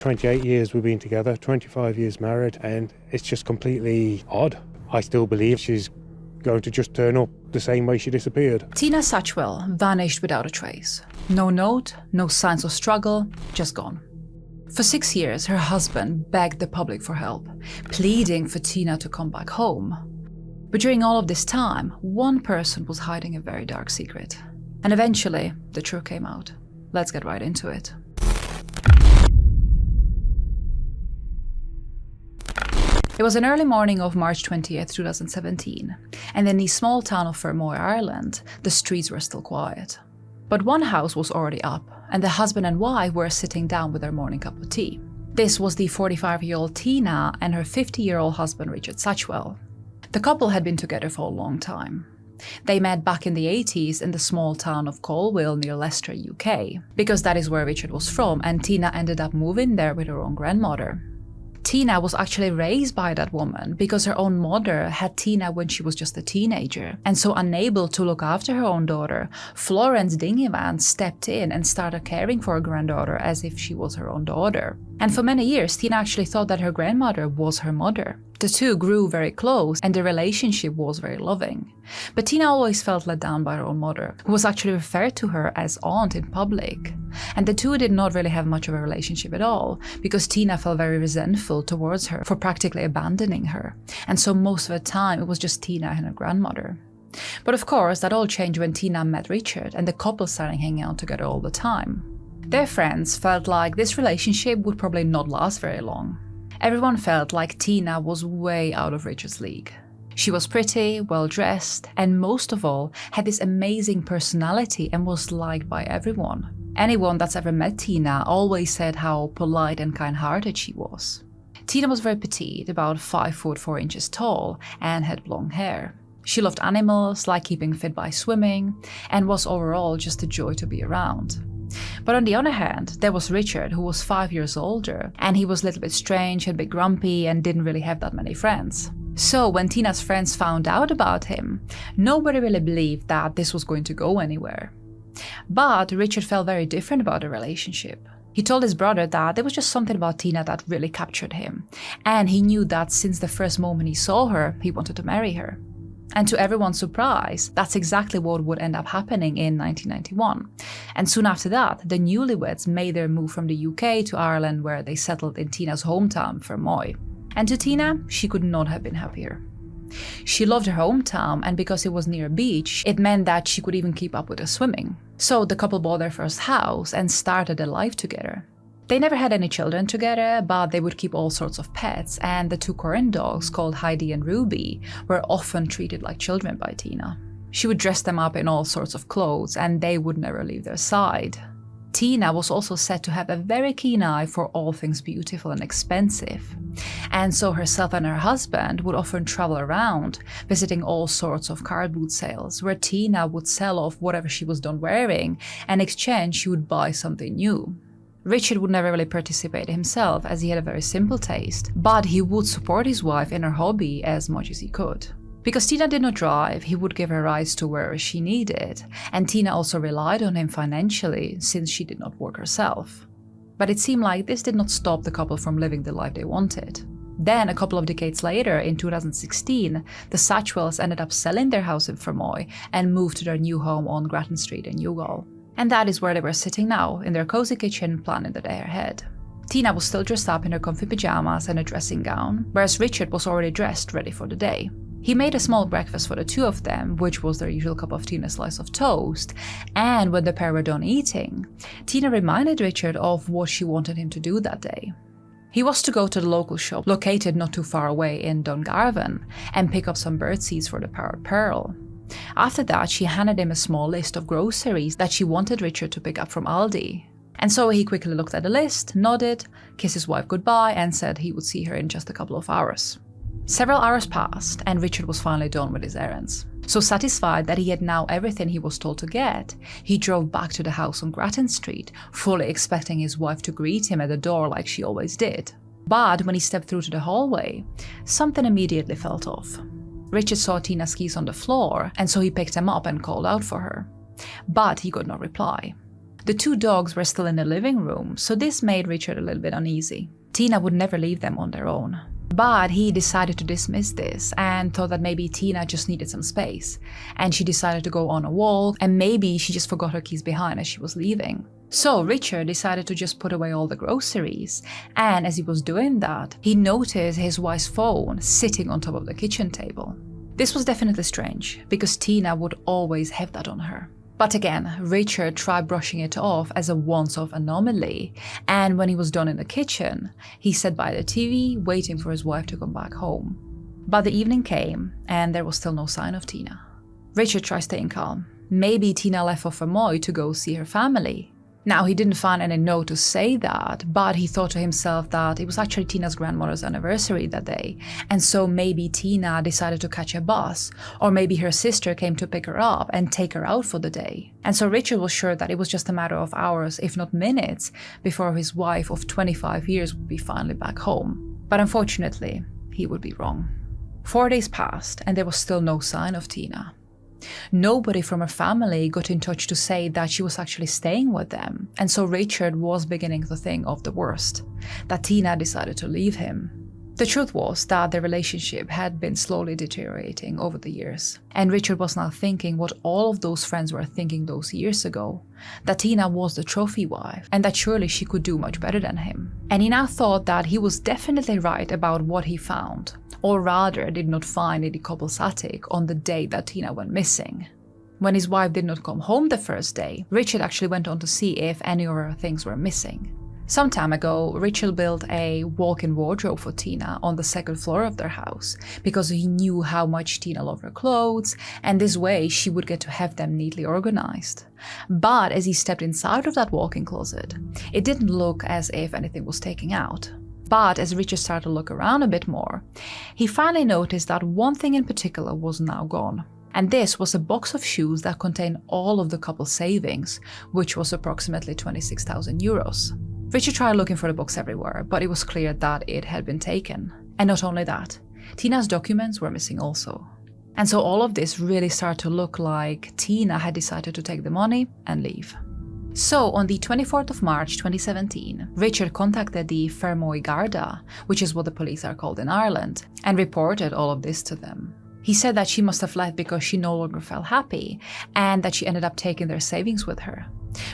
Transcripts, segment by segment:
28 years we've been together, 25 years married, and it's just completely odd. I still believe she's going to just turn up the same way she disappeared. Tina Satchwell vanished without a trace. No note, no signs of struggle, just gone. For 6 years, her husband begged the public for help, pleading for Tina to come back home. But during all of this time, one person was hiding a very dark secret. And eventually, the truth came out. Let's get right into it. It was an early morning of March 20th, 2017, and in the small town of Fermoy, Ireland, the streets were still quiet. But one house was already up, and the husband and wife were sitting down with their morning cup of tea. This was the 45-year-old Tina and her 50-year-old husband Richard Satchwell. The couple had been together for a long time. They met back in the 80s in the small town of Colville near Leicester, UK, because that is where Richard was from, and Tina ended up moving there with her own grandmother. Tina was actually raised by that woman because her own mother had Tina when she was just a teenager, and so unable to look after her own daughter, Florence Dingyvan stepped in and started caring for her granddaughter as if she was her own daughter. And for many years, Tina actually thought that her grandmother was her mother. The two grew very close and the relationship was very loving. But Tina always felt let down by her own mother, who was actually referred to her as aunt in public. And the two did not really have much of a relationship at all, because Tina felt very resentful towards her for practically abandoning her. And so most of the time it was just Tina and her grandmother. But of course, that all changed when Tina met Richard and the couple started hanging out together all the time. Their friends felt like this relationship would probably not last very long. Everyone felt like Tina was way out of Richard's league. She was pretty, well-dressed, and most of all, had this amazing personality and was liked by everyone. Anyone that's ever met Tina always said how polite and kind-hearted she was. Tina was very petite, about 5 foot 4 inches tall, and had blonde hair. She loved animals, liked keeping fit by swimming, and was overall just a joy to be around. But on the other hand, there was Richard, who was 5 years older, and he was a little bit strange, a bit grumpy, and didn't really have that many friends. So when Tina's friends found out about him, nobody really believed that this was going to go anywhere. But Richard felt very different about the relationship. He told his brother that there was just something about Tina that really captured him, and he knew that since the first moment he saw her, he wanted to marry her. And to everyone's surprise, that's exactly what would end up happening in 1991. And soon after that, the newlyweds made their move from the UK to Ireland, where they settled in Tina's hometown, Fermoy. And to Tina, she could not have been happier. She loved her hometown, and because it was near a beach, it meant that she could even keep up with her swimming. So the couple bought their first house and started their life together. They never had any children together, but they would keep all sorts of pets, and the 2 current dogs, called Heidi and Ruby, were often treated like children by Tina. She would dress them up in all sorts of clothes, and they would never leave their side. Tina was also said to have a very keen eye for all things beautiful and expensive. And so herself and her husband would often travel around, visiting all sorts of car boot sales, where Tina would sell off whatever she was done wearing, and in exchange she would buy something new. Richard would never really participate himself, as he had a very simple taste, but he would support his wife in her hobby as much as he could. Because Tina did not drive, he would give her rides to wherever she needed, and Tina also relied on him financially since she did not work herself. But it seemed like this did not stop the couple from living the life they wanted. Then, a couple of decades later, in 2016, the Satchwells ended up selling their house in Fermoy and moved to their new home on Grattan Street in Youghal. And that is where they were sitting now, in their cozy kitchen, planning the day ahead. Tina was still dressed up in her comfy pajamas and a dressing gown, whereas Richard was already dressed, ready for the day. He made a small breakfast for the two of them, which was their usual cup of tea and a slice of toast, and when the pair were done eating, Tina reminded Richard of what she wanted him to do that day. He was to go to the local shop, located not too far away in Dungarvan, and pick up some birdseeds for the parrot Pearl. After that, she handed him a small list of groceries that she wanted Richard to pick up from Aldi. And so he quickly looked at the list, nodded, kissed his wife goodbye, and said he would see her in just a couple of hours. Several hours passed, and Richard was finally done with his errands. So satisfied that he had now everything he was told to get, he drove back to the house on Grattan Street, fully expecting his wife to greet him at the door like she always did. But when he stepped through to the hallway, something immediately felt off. Richard saw Tina's keys on the floor, and so he picked them up and called out for her. But he got no reply. The 2 dogs were still in the living room, so this made Richard a little bit uneasy. Tina would never leave them on their own. But he decided to dismiss this and thought that maybe Tina just needed some space, and she decided to go on a walk, and maybe she just forgot her keys behind as she was leaving. So Richard decided to just put away all the groceries, and as he was doing that, he noticed his wife's phone sitting on top of the kitchen table. This was definitely strange, because Tina would always have that on her. But again, Richard tried brushing it off as a once-off anomaly, and when he was done in the kitchen, he sat by the TV waiting for his wife to come back home. But the evening came, and there was still no sign of Tina. Richard tried staying calm. Maybe Tina left for Fermoy to go see her family. Now, he didn't find any note to say that, but he thought to himself that it was actually Tina's grandmother's anniversary that day, and so maybe Tina decided to catch a bus, or maybe her sister came to pick her up and take her out for the day. And so Richard was sure that it was just a matter of hours, if not minutes, before his wife of 25 years would be finally back home. But unfortunately, he would be wrong. 4 days passed, and there was still no sign of Tina. Nobody from her family got in touch to say that she was actually staying with them, and so Richard was beginning to think of the worst, that Tina decided to leave him. The truth was that their relationship had been slowly deteriorating over the years, and Richard was now thinking what all of those friends were thinking those years ago, that Tina was the trophy wife, and that surely she could do much better than him. And he now thought that he was definitely right about what he found, or rather did not find in the couple's attic on the day that Tina went missing. When his wife did not come home the first day, Richard actually went on to see if any of her things were missing. Some time ago, Richard built a walk-in wardrobe for Tina on the 2nd floor of their house because he knew how much Tina loved her clothes, and this way she would get to have them neatly organized. But as he stepped inside of that walk-in closet, it didn't look as if anything was taken out. But as Richard started to look around a bit more, he finally noticed that one thing in particular was now gone. And this was a box of shoes that contained all of the couple's savings, which was approximately 26,000 euros. Richard tried looking for the box everywhere, but it was clear that it had been taken. And not only that, Tina's documents were missing also. And so all of this really started to look like Tina had decided to take the money and leave. So on the 24th of March 2017, Richard contacted the Fermoy Garda, which is what the police are called in Ireland, and reported all of this to them. He said that she must have left because she no longer felt happy, and that she ended up taking their savings with her.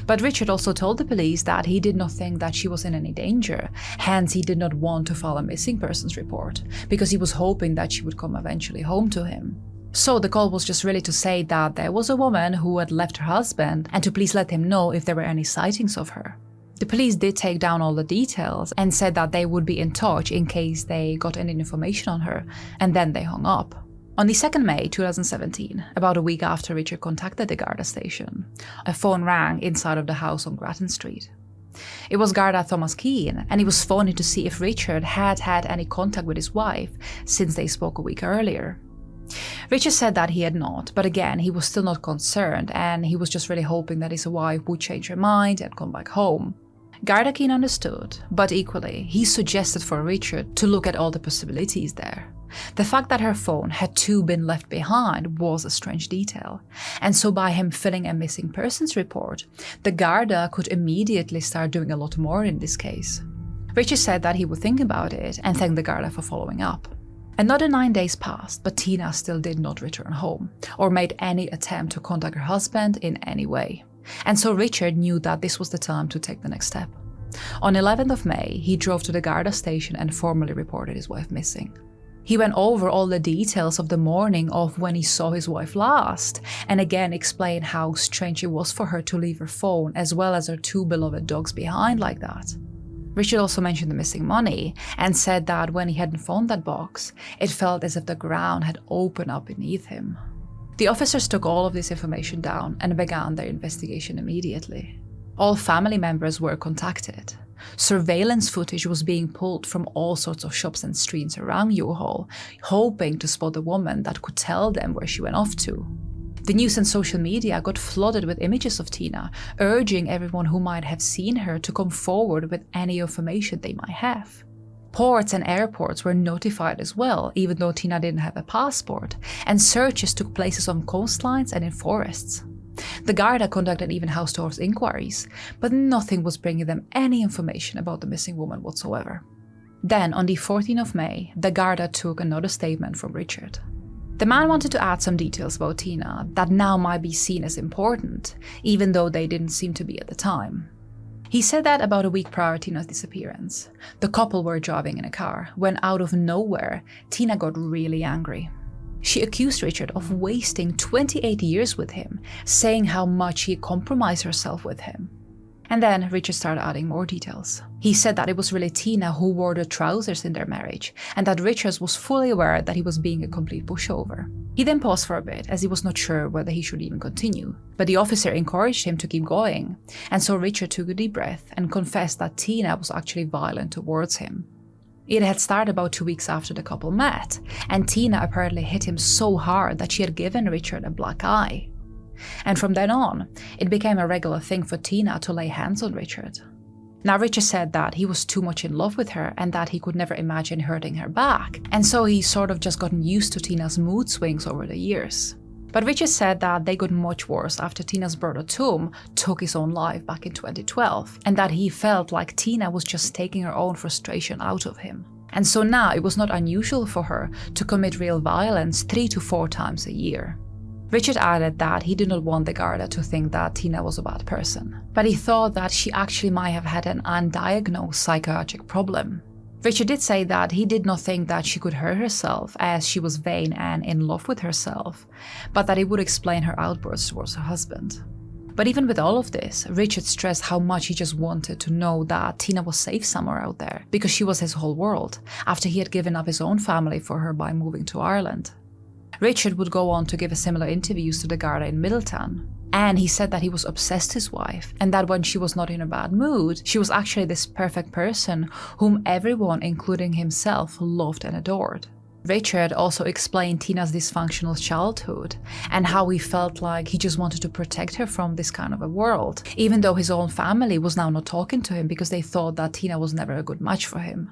But Richard also told the police that he did not think that she was in any danger, hence he did not want to file a missing persons report, because he was hoping that she would come eventually home to him. So the call was just really to say that there was a woman who had left her husband and to please let him know if there were any sightings of her. The police did take down all the details and said that they would be in touch in case they got any information on her, and then they hung up. On the 2nd May 2017, about a week after Richard contacted the Garda station, a phone rang inside of the house on Grattan Street. It was Garda Thomas Keane, and he was phoning to see if Richard had had any contact with his wife since they spoke a week earlier. Richard said that he had not, but again, he was still not concerned, and he was just really hoping that his wife would change her mind and come back home. Garda Keane understood, but equally, he suggested for Richard to look at all the possibilities there. The fact that her phone had too been left behind was a strange detail, and so by him filling a missing persons report, the Garda could immediately start doing a lot more in this case. Richard said that he would think about it and thanked the Garda for following up. Another 9 days passed, but Tina still did not return home, or made any attempt to contact her husband in any way. And so Richard knew that this was the time to take the next step. On 11th of May, he drove to the Garda station and formally reported his wife missing. He went over all the details of the morning of when he saw his wife last, and again explained how strange it was for her to leave her phone as well as her 2 beloved dogs behind like that. Richard also mentioned the missing money and said that when he hadn't found that box, it felt as if the ground had opened up beneath him. The officers took all of this information down and began their investigation immediately. All family members were contacted. Surveillance footage was being pulled from all sorts of shops and streets around U-Haul, hoping to spot a woman that could tell them where she went off to. The news and social media got flooded with images of Tina, urging everyone who might have seen her to come forward with any information they might have. Ports and airports were notified as well, even though Tina didn't have a passport, and searches took places on coastlines and in forests. The Garda conducted even house-to-house inquiries, but nothing was bringing them any information about the missing woman whatsoever. Then, on the 14th of May, the Garda took another statement from Richard. The man wanted to add some details about Tina that now might be seen as important, even though they didn't seem to be at the time. He said that about a week prior to Tina's disappearance, the couple were driving in a car when out of nowhere, Tina got really angry. She accused Richard of wasting 28 years with him, saying how much he compromised herself with him. And then Richard started adding more details. He said that it was really Tina who wore the trousers in their marriage, and that Richard was fully aware that he was being a complete pushover. He then paused for a bit, as he was not sure whether he should even continue. But the officer encouraged him to keep going, and so Richard took a deep breath and confessed that Tina was actually violent towards him. It had started about 2 weeks after the couple met, and Tina apparently hit him so hard that she had given Richard a black eye. And from then on, it became a regular thing for Tina to lay hands on Richard. Now, Richard said that he was too much in love with her and that he could never imagine hurting her back, and so he sort of just gotten used to Tina's mood swings over the years. But Richard said that they got much worse after Tina's brother Tom took his own life back in 2012, and that he felt like Tina was just taking her own frustration out of him. And so now it was not unusual for her to commit real violence 3 to 4 times a year. Richard added that he did not want the Garda to think that Tina was a bad person, but he thought that she actually might have had an undiagnosed psychiatric problem. Richard did say that he did not think that she could hurt herself as she was vain and in love with herself, but that it would explain her outbursts towards her husband. But even with all of this, Richard stressed how much he just wanted to know that Tina was safe somewhere out there, because she was his whole world, after he had given up his own family for her by moving to Ireland. Richard would go on to give similar interviews to the Garda in Middletown, and he said that he was obsessed with his wife, and that when she was not in a bad mood, she was actually this perfect person whom everyone, including himself, loved and adored. Richard also explained Tina's dysfunctional childhood, and how he felt like he just wanted to protect her from this kind of a world, even though his own family was now not talking to him because they thought that Tina was never a good match for him.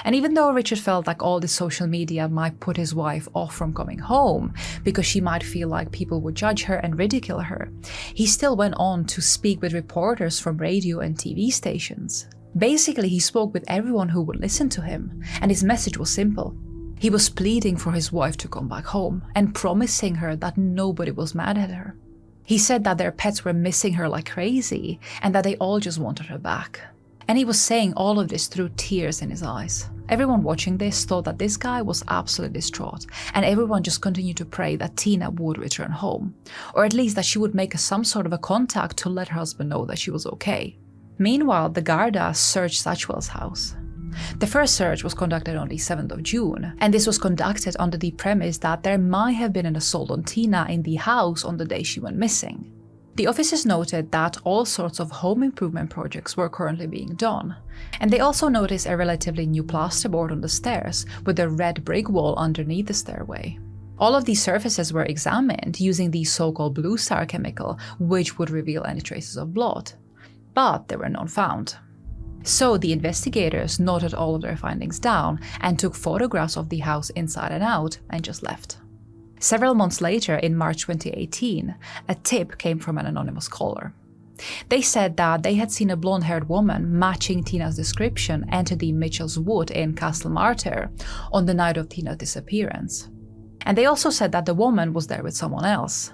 And even though Richard felt like all this social media might put his wife off from coming home because she might feel like people would judge her and ridicule her, he still went on to speak with reporters from radio and TV stations. Basically, he spoke with everyone who would listen to him, and his message was simple. He was pleading for his wife to come back home and promising her that nobody was mad at her. He said that their pets were missing her like crazy and that they all just wanted her back. And he was saying all of this through tears in his eyes. Everyone watching this thought that this guy was absolutely distraught, and everyone just continued to pray that Tina would return home, or at least that she would make some sort of a contact to let her husband know that she was okay. Meanwhile, the Garda searched Satchwell's house. The first search was conducted on the 7th of June, and this was conducted under the premise that there might have been an assault on Tina in the house on the day she went missing. The officers noted that all sorts of home improvement projects were currently being done, and they also noticed a relatively new plasterboard on the stairs with a red brick wall underneath the stairway. All of these surfaces were examined using the so-called blue star chemical, which would reveal any traces of blood, but there were none found. So the investigators noted all of their findings down and took photographs of the house inside and out and just left. Several months later, in March 2018, a tip came from an anonymous caller. They said that they had seen a blonde-haired woman matching Tina's description enter the Mitchell's Wood in Castlemartyr on the night of Tina's disappearance. And they also said that the woman was there with someone else.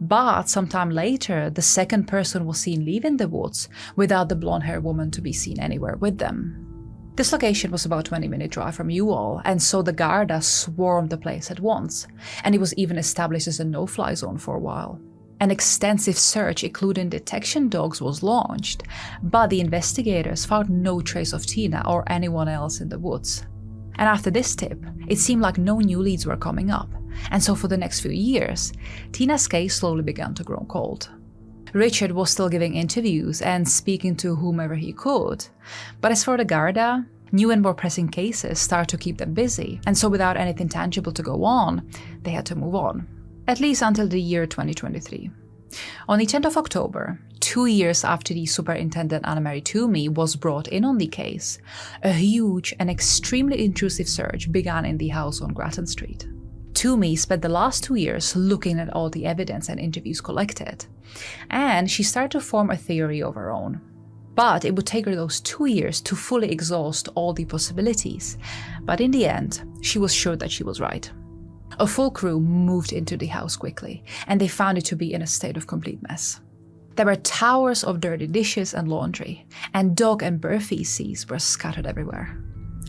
But sometime later, the second person was seen leaving the woods without the blonde-haired woman to be seen anywhere with them. This location was about a 20-minute drive from Youghal, and so the Garda swarmed the place at once, and it was even established as a no-fly zone for a while. An extensive search, including detection dogs, was launched, but the investigators found no trace of Tina or anyone else in the woods. And after this tip, it seemed like no new leads were coming up, and so for the next few years, Tina's case slowly began to grow cold. Richard was still giving interviews and speaking to whomever he could, but as for the Garda, new and more pressing cases started to keep them busy, and so without anything tangible to go on, they had to move on, at least until the year 2023. On the 10th of October, 2 years after the Superintendent Anna-Mary Toomey was brought in on the case, a huge and extremely intrusive search began in the house on Grattan Street. Toomey spent the last 2 years looking at all the evidence and interviews collected, and she started to form a theory of her own. But it would take her those 2 years to fully exhaust all the possibilities. But in the end, she was sure that she was right. A full crew moved into the house quickly, and they found it to be in a state of complete mess. There were towers of dirty dishes and laundry, and dog and bird feces were scattered everywhere.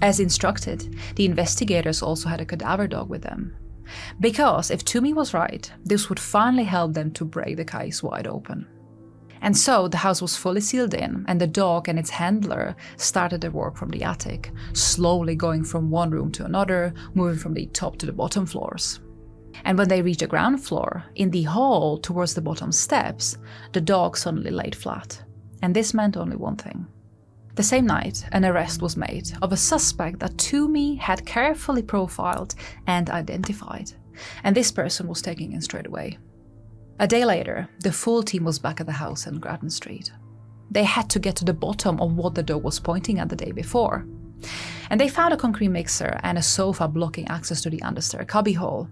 As instructed, the investigators also had a cadaver dog with them. Because if Toomey was right, this would finally help them to break the case wide open. And so the house was fully sealed in, and the dog and its handler started their work from the attic, slowly going from one room to another, moving from the top to the bottom floors. And when they reached the ground floor, in the hall towards the bottom steps, the dog suddenly laid flat. And this meant only one thing. The same night, an arrest was made of a suspect that Toomey had carefully profiled and identified, and this person was taken in straight away. A day later, the full team was back at the house on Grattan Street. They had to get to the bottom of what the dog was pointing at the day before. And they found a concrete mixer and a sofa blocking access to the understair cubbyhole.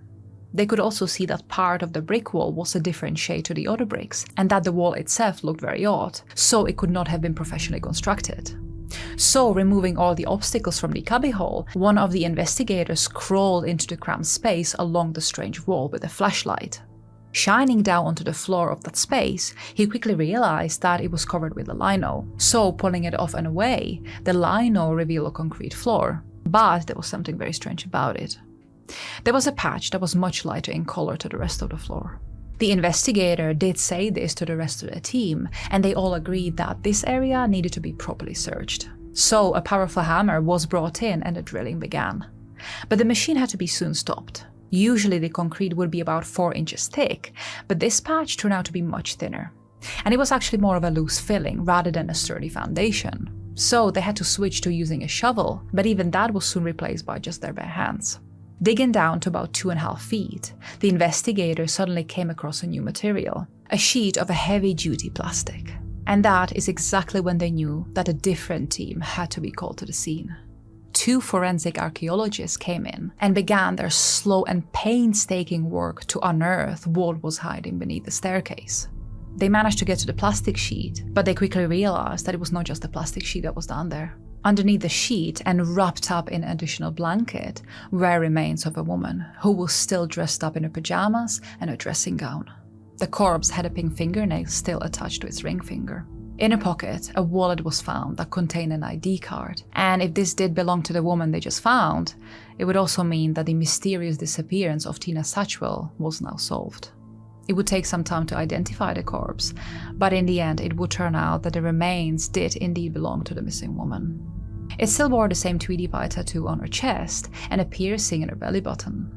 They could also see that part of the brick wall was a different shade to the other bricks, and that the wall itself looked very odd, so it could not have been professionally constructed. So, removing all the obstacles from the cubbyhole, one of the investigators crawled into the cramped space along the strange wall with a flashlight. Shining down onto the floor of that space, he quickly realized that it was covered with a lino. So, pulling it off and away, the lino revealed a concrete floor. But there was something very strange about it. There was a patch that was much lighter in color to the rest of the floor. The investigator did say this to the rest of the team, and they all agreed that this area needed to be properly searched. So, a powerful hammer was brought in and the drilling began. But the machine had to be soon stopped. Usually the concrete would be about 4 inches thick, but this patch turned out to be much thinner. And it was actually more of a loose filling rather than a sturdy foundation. So they had to switch to using a shovel, but even that was soon replaced by just their bare hands. Digging down to about 2.5 feet, the investigators suddenly came across a new material, a sheet of a heavy-duty plastic. And that is exactly when they knew that a different team had to be called to the scene. 2 forensic archaeologists came in and began their slow and painstaking work to unearth what was hiding beneath the staircase. They managed to get to the plastic sheet, but they quickly realized that it was not just the plastic sheet that was down there. Underneath the sheet and wrapped up in an additional blanket were remains of a woman who was still dressed up in her pajamas and a dressing gown. The corpse had a pink fingernail still attached to its ring finger. In a pocket, a wallet was found that contained an ID card, and if this did belong to the woman they just found, it would also mean that the mysterious disappearance of Tina Satchwell was now solved. It would take some time to identify the corpse, but in the end it would turn out that the remains did indeed belong to the missing woman. It still bore the same Tweety Pie tattoo on her chest and a piercing in her belly button.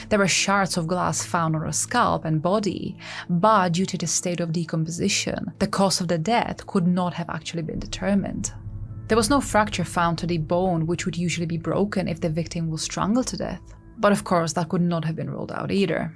There were shards of glass found on her scalp and body, but due to the state of decomposition, the cause of the death could not have actually been determined. There was no fracture found to the bone, which would usually be broken if the victim was strangled to death. But of course, that could not have been ruled out either.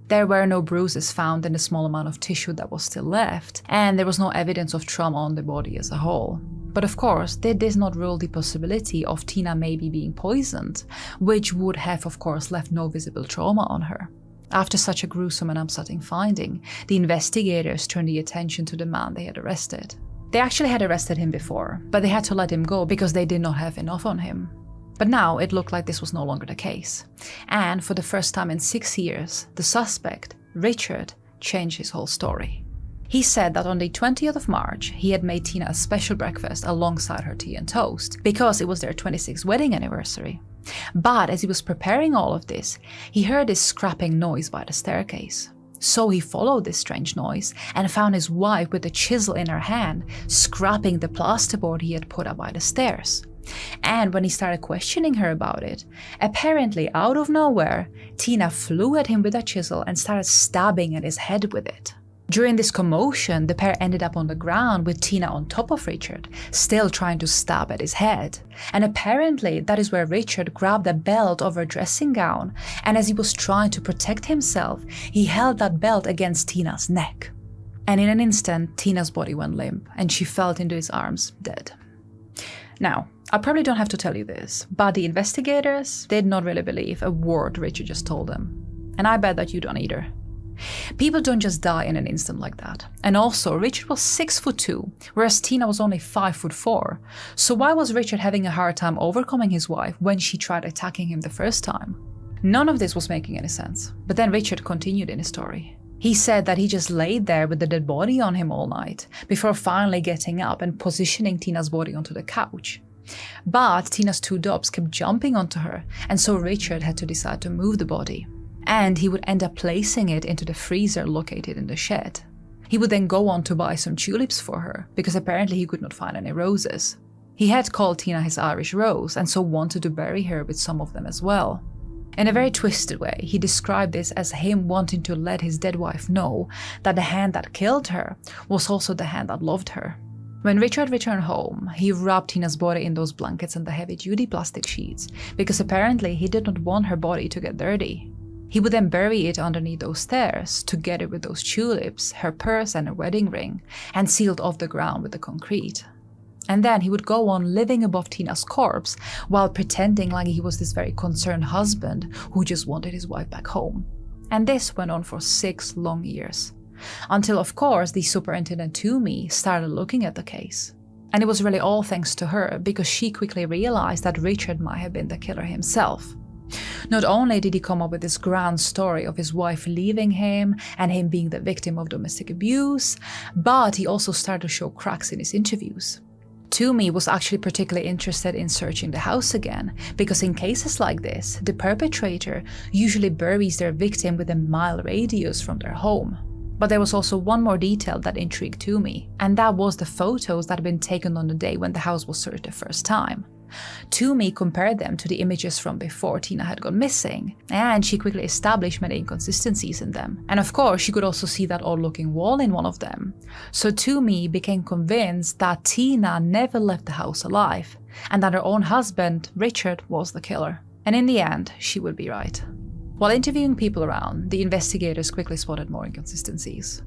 There were no bruises found in the small amount of tissue that was still left, and there was no evidence of trauma on the body as a whole. But of course, they did not rule the possibility of Tina maybe being poisoned, which would have of course left no visible trauma on her. After such a gruesome and upsetting finding, the investigators turned the attention to the man they had arrested. They actually had arrested him before, but they had to let him go because they did not have enough on him. But now it looked like this was no longer the case. And for the first time in 6 years, the suspect, Richard, changed his whole story. He said that on the 20th of March, he had made Tina a special breakfast alongside her tea and toast, because it was their 26th wedding anniversary. But as he was preparing all of this, he heard this scrapping noise by the staircase. So he followed this strange noise and found his wife with a chisel in her hand, scrapping the plasterboard he had put up by the stairs. And when he started questioning her about it, apparently out of nowhere, Tina flew at him with a chisel and started stabbing at his head with it. During this commotion, the pair ended up on the ground with Tina on top of Richard, still trying to stab at his head. And apparently that is where Richard grabbed a belt of her dressing gown, and as he was trying to protect himself, he held that belt against Tina's neck. And in an instant, Tina's body went limp, and she fell into his arms, dead. Now, I probably don't have to tell you this, but the investigators did not really believe a word Richard just told them. And I bet that you don't either. People don't just die in an instant like that. And also, Richard was 6'2", whereas Tina was only 5'4". So why was Richard having a hard time overcoming his wife when she tried attacking him the first time? None of this was making any sense. But then Richard continued in his story. He said that he just laid there with the dead body on him all night, before finally getting up and positioning Tina's body onto the couch. But Tina's 2 dogs kept jumping onto her, and so Richard had to decide to move the body. And he would end up placing it into the freezer located in the shed. He would then go on to buy some tulips for her, because apparently he could not find any roses. He had called Tina his Irish Rose, and so wanted to bury her with some of them as well. In a very twisted way, he described this as him wanting to let his dead wife know that the hand that killed her was also the hand that loved her. When Richard returned home, he wrapped Tina's body in those blankets and the heavy-duty plastic sheets, because apparently he did not want her body to get dirty. He would then bury it underneath those stairs, together with those tulips, her purse and her wedding ring, and sealed off the ground with the concrete. And then he would go on living above Tina's corpse while pretending like he was this very concerned husband who just wanted his wife back home. And this went on for 6 long years. Until, of course, the Superintendent Toomey started looking at the case. And it was really all thanks to her, because she quickly realized that Richard might have been the killer himself. Not only did he come up with this grand story of his wife leaving him and him being the victim of domestic abuse, but he also started to show cracks in his interviews. Toomey was actually particularly interested in searching the house again, because in cases like this, the perpetrator usually buries their victim within a mile radius from their home. But there was also one more detail that intrigued Toomey, and that was the photos that had been taken on the day when the house was searched the first time. Toomey compared them to the images from before Tina had gone missing, and she quickly established many inconsistencies in them. And of course, she could also see that odd-looking wall in one of them. So Toomey became convinced that Tina never left the house alive, and that her own husband, Richard, was the killer. And in the end, she would be right. While interviewing people around, the investigators quickly spotted more inconsistencies.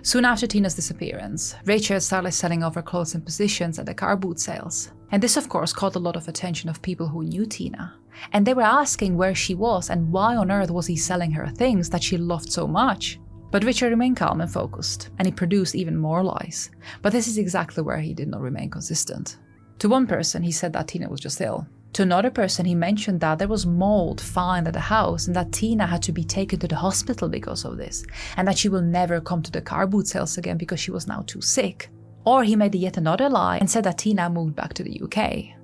Soon after Tina's disappearance, Richard started selling off her clothes and possessions at the car boot sales. And this of course caught a lot of attention of people who knew Tina. And they were asking where she was and why on earth was he selling her things that she loved so much. But Richard remained calm and focused, and he produced even more lies. But this is exactly where he did not remain consistent. To one person, he said that Tina was just ill. To another person, he mentioned that there was mold found at the house and that Tina had to be taken to the hospital because of this, and that she will never come to the car boot sales again because she was now too sick. Or he made yet another lie and said that Tina moved back to the UK.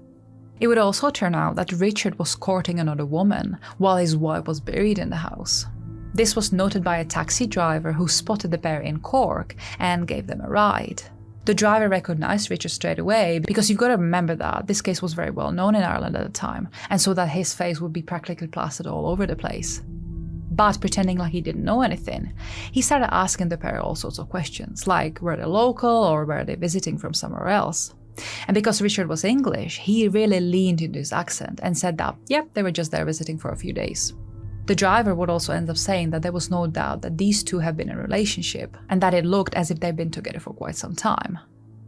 It would also turn out that Richard was courting another woman while his wife was buried in the house. This was noted by a taxi driver who spotted the pair in Cork and gave them a ride. The driver recognized Richard straight away, because you've got to remember that this case was very well known in Ireland at the time, and so that his face would be practically plastered all over the place. But pretending like he didn't know anything, he started asking the pair all sorts of questions, like were they local or were they visiting from somewhere else? And because Richard was English, he really leaned into his accent and said that, yep, they were just there visiting for a few days. The driver would also end up saying that there was no doubt that these two have been in a relationship, and that it looked as if they'd been together for quite some time.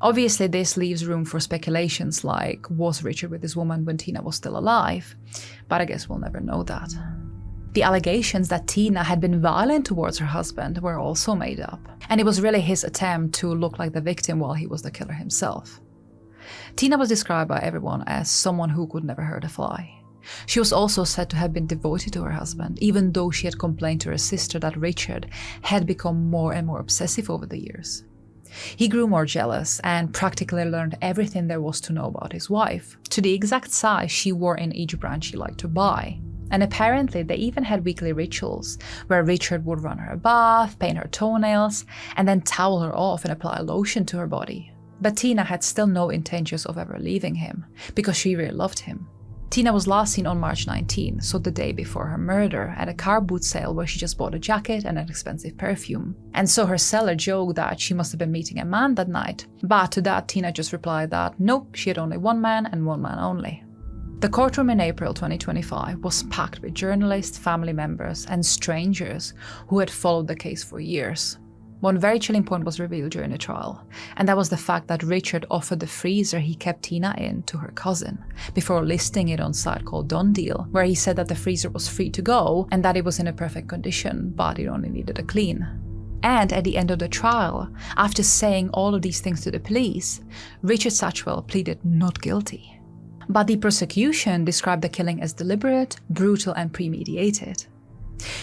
Obviously, this leaves room for speculations like, was Richard with this woman when Tina was still alive? But I guess we'll never know that. The allegations that Tina had been violent towards her husband were also made up, and it was really his attempt to look like the victim while he was the killer himself. Tina was described by everyone as someone who could never hurt a fly. She was also said to have been devoted to her husband, even though she had complained to her sister that Richard had become more and more obsessive over the years. He grew more jealous and practically learned everything there was to know about his wife, to the exact size she wore in each brand she liked to buy. And apparently they even had weekly rituals, where Richard would run her a bath, paint her toenails, and then towel her off and apply lotion to her body. But Tina had still no intentions of ever leaving him, because she really loved him. Tina was last seen on March 19, so the day before her murder, at a car boot sale where she just bought a jacket and an expensive perfume. And so her seller joked that she must have been meeting a man that night. But to that, Tina just replied that nope, she had only one man and one man only. The courtroom in April 2025 was packed with journalists, family members, and strangers who had followed the case for years. One very chilling point was revealed during the trial, and that was the fact that Richard offered the freezer he kept Tina in to her cousin, before listing it on a site called Done Deal, where he said that the freezer was free to go and that it was in a perfect condition, but it only needed a clean. And at the end of the trial, after saying all of these things to the police, Richard Satchwell pleaded not guilty. But the prosecution described the killing as deliberate, brutal, and premeditated.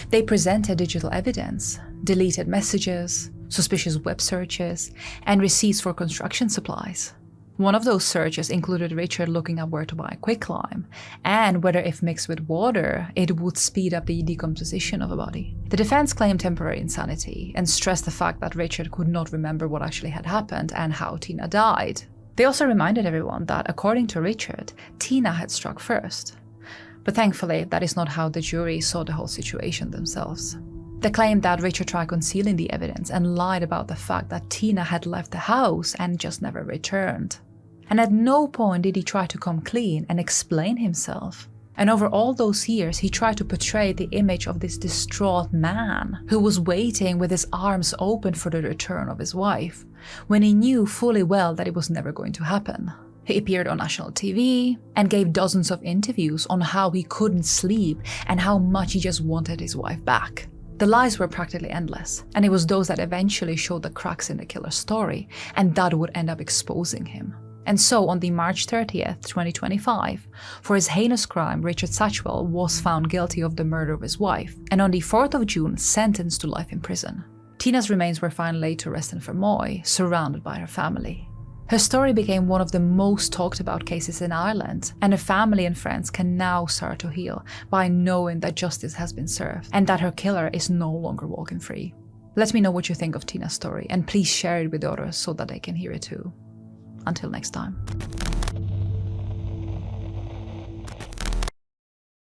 They presented digital evidence, deleted messages, suspicious web searches, and receipts for construction supplies. One of those searches included Richard looking up where to buy quicklime, and whether if mixed with water, it would speed up the decomposition of a body. The defense claimed temporary insanity and stressed the fact that Richard could not remember what actually had happened and how Tina died. They also reminded everyone that, according to Richard, Tina had struck first. But thankfully, that is not how the jury saw the whole situation themselves. They claimed that Richard tried concealing the evidence and lied about the fact that Tina had left the house and just never returned. And at no point did he try to come clean and explain himself. And over all those years, he tried to portray the image of this distraught man who was waiting with his arms open for the return of his wife, when he knew fully well that it was never going to happen. He appeared on national TV and gave dozens of interviews on how he couldn't sleep and how much he just wanted his wife back. The lies were practically endless, and it was those that eventually showed the cracks in the killer's story, and that would end up exposing him. And so on the March 30th, 2025, for his heinous crime, Richard Satchwell was found guilty of the murder of his wife, and on the 4th of June, sentenced to life in prison. Tina's remains were found laid to rest in Fermoy, surrounded by her family. Her story became one of the most talked about cases in Ireland, and her family and friends can now start to heal by knowing that justice has been served and that her killer is no longer walking free. Let me know what you think of Tina's story, and please share it with others so that they can hear it too. Until next time.